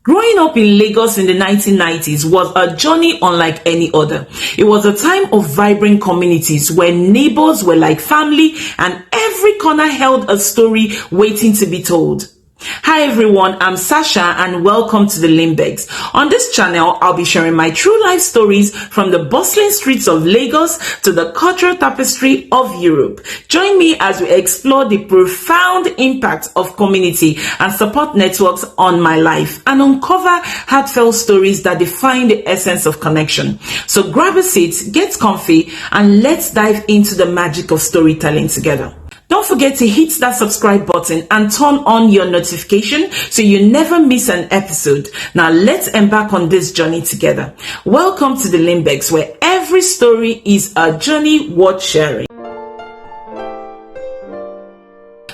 Growing up in Lagos in the 1990s was a journey unlike any other. It was a time of vibrant communities where neighbors were like family and every corner held a story waiting to be told. Hi everyone, I'm Sasha and welcome to the Limbegs. On this channel, I'll be sharing my true life stories from the bustling streets of Lagos to the cultural tapestry of Europe. Join me as we explore the profound impact of community and support networks on my life and uncover heartfelt stories that define the essence of connection. So grab a seat, get comfy, and let's dive into the magic of storytelling together. Don't forget to hit that subscribe button and turn on your notification so you never miss an episode. Now let's embark on this journey together. Welcome to the Limbegs, where every story is a journey worth sharing.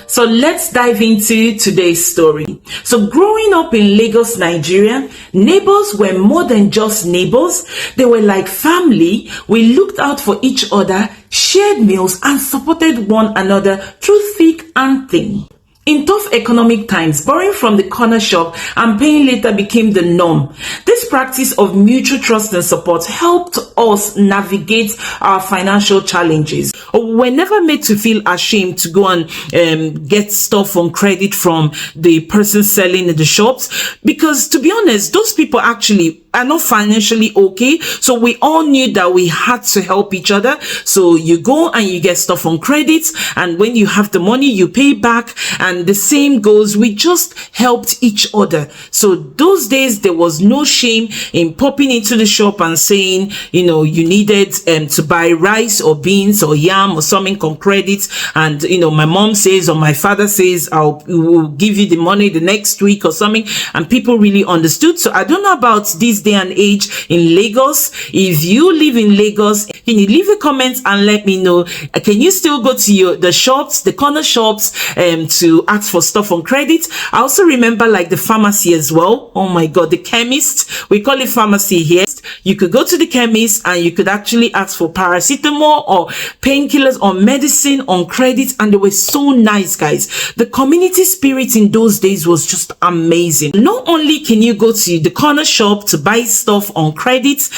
So let's dive into today's story. So growing up in Lagos, Nigeria, neighbors were more than just neighbors. They were like family. We looked out for each other, shared meals, and supported one another through thick and thin. In tough economic times, borrowing from the corner shop and paying later became the norm. This practice of mutual trust and support helped us navigate our financial challenges. We're never made to feel ashamed to go and get stuff on credit from the person selling in the shops, because to be honest, those people actually are not financially okay. So we all knew that we had to help each other. So you go and you get stuff on credit, and when you have the money, you pay back, and the same goes. We just helped each other. So those days, there was no shame in popping into the shop and saying, you needed to buy rice or beans or yam or something on credit. And, my mom says or my father says, will give you the money the next week or something. And people really understood. So I don't know about this day and age in Lagos. If you live in Lagos, can you leave a comment and let me know? Can you still go to the shops, the corner shops, to ask for stuff on credit? I also remember like the pharmacy as well. Oh my God, the chemist. We call it pharmacy here. You could go to the chemist and you could actually ask for paracetamol or painkillers or medicine on credit, and they were so nice, guys. The community spirit in those days was just amazing. Not only can you go to the corner shop to buy stuff on credit,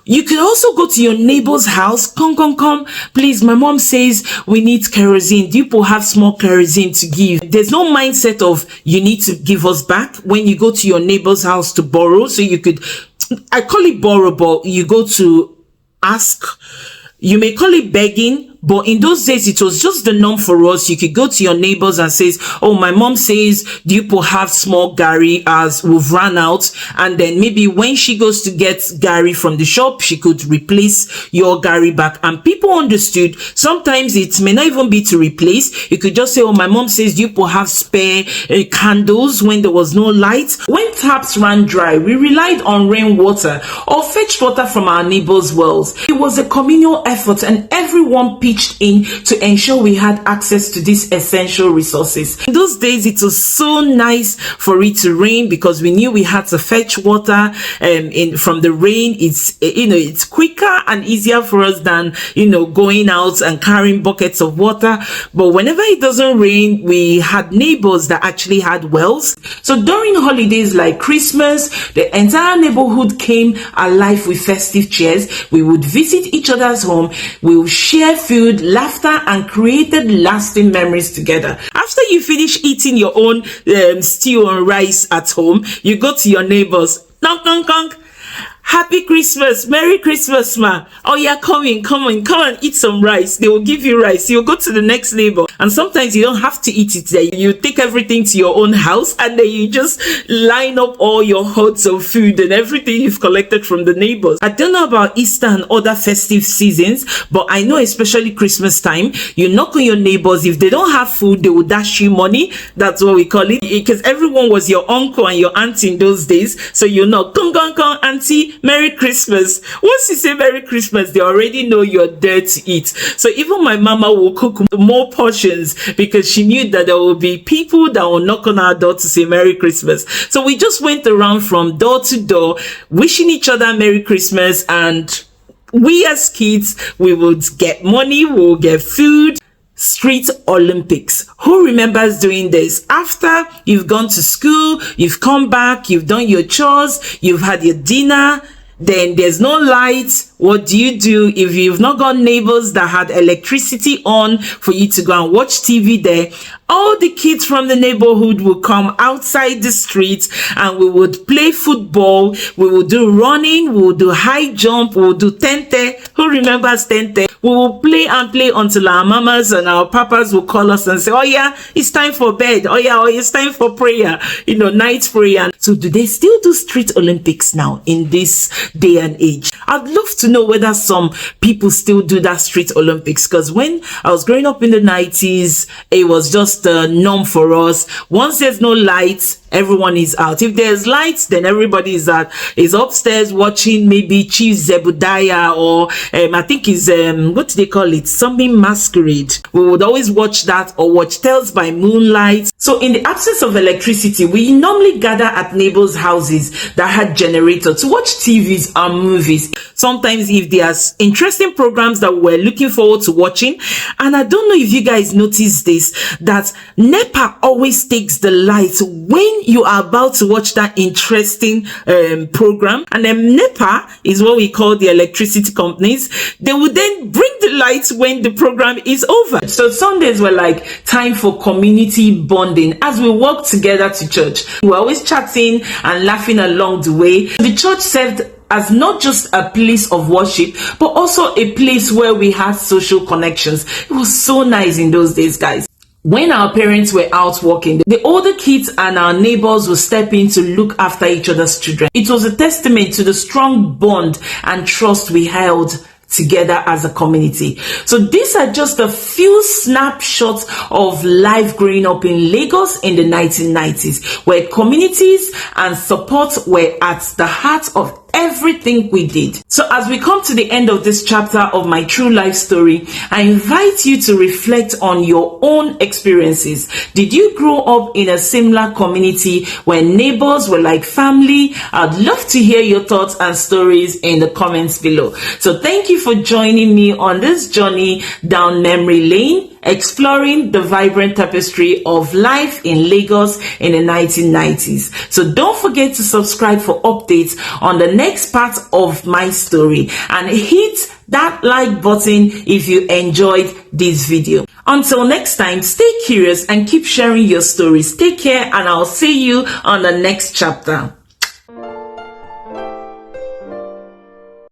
you could also go to your neighbor's house. Come, please, my mom says we need kerosene. Do you have small kerosene to give? There's no mindset of you need to give us back when you go to your neighbor's house to borrow. So you could, I call it borrow, but you go to ask. You may call it begging, but in those days, it was just the norm for us. You could go to your neighbors and say, oh, my mom says, do you have small gari as we've run out? And then maybe when she goes to get gari from the shop, she could replace your gari back. And people understood. Sometimes it may not even be to replace. You could just say, oh, my mom says, do you have spare candles when there was no light? When taps ran dry, we relied on rainwater or fetched water from our neighbors' wells. It was a communal effort, and everyone pitched in to ensure we had access to these essential resources. In those days, it was so nice for it to rain because we knew we had to fetch water from the rain. It's quicker and easier for us than going out and carrying buckets of water. But whenever it doesn't rain, we had neighbors that actually had wells. So during holidays like Christmas, the entire neighborhood came alive with festive cheers. We would visit each other's home. We would share food, laughter, and created lasting memories together. After you finish eating your own stew and rice at home, you go to your neighbors. Knock. Happy Christmas, Merry Christmas, ma. Oh yeah, come and eat some rice. They will give you rice. You'll go to the next neighbor, and sometimes you don't have to eat it there. You take everything to your own house, and then you just line up all your hoards of food and everything you've collected from the neighbors. I don't know about Easter and other festive seasons, but I know especially Christmas time, you knock on your neighbors. If they don't have food, they will dash you money. That's what we call it, because everyone was your uncle and your auntie in those days. So you know, come, auntie, Merry Christmas. Once you say Merry Christmas, they already know you're there to eat. So even my mama will cook more portions because she knew that there will be people that will knock on our door to say Merry Christmas. So we just went around from door to door, wishing each other Merry Christmas. And we as kids, we would get money, we would get food. Street Olympics. Who remembers doing this? After you've gone to school, you've come back, you've done your chores, you've had your dinner, then there's no light. What do? If you've not got neighbors that had electricity on for you to go and watch TV there, all the kids from the neighborhood will come outside the streets and we would play football, we will do running, we will do high jump, we will do tente. Who remembers tente? We will play and play until our mamas and our papas will call us and say, oh yeah, it's time for bed. Oh yeah, it's time for prayer, night prayer. So do they still do Street Olympics now in this day and age? I'd love to know whether some people still do that Street Olympics, because when I was growing up in the 90s, it was just a norm for us. Once there's no lights, everyone is out. If there's lights, then everybody is upstairs watching maybe Chief Zebudiah or I think is what do they call it? Something Masquerade. We would always watch that, or watch Tales by Moonlight. So in the absence of electricity, we normally gather at neighbors' houses that had generators to watch TVs and movies. Sometimes if there's interesting programs that we're looking forward to watching, and I don't know if you guys notice this, that NEPA always takes the lights when you are about to watch that interesting program, and then NEPA is what we call the electricity companies. They would then bring the lights when the program is over. So Sundays were like time for community bonding as we walk together to church. We were always chatting and laughing along the way. The church served as not just a place of worship, but also a place where we had social connections. It was so nice in those days, guys. When our parents were out working, the older kids and our neighbors would step in to look after each other's children. It was a testament to the strong bond and trust we held together as a community. So these are just a few snapshots of life growing up in Lagos in the 1990s, where communities and support were at the heart of everything we did. So as we come to the end of this chapter of my true life story, I invite you to reflect on your own experiences. Did you grow up in a similar community where neighbors were like family? I'd love to hear your thoughts and stories in the comments below. So thank you for joining me on this journey down memory lane, exploring the vibrant tapestry of life in Lagos in the 1990s. So don't forget to subscribe for updates on the next part of my story, and hit that like button if you enjoyed this video. Until next time, stay curious and keep sharing your stories. Take care, and I'll see you on the next chapter.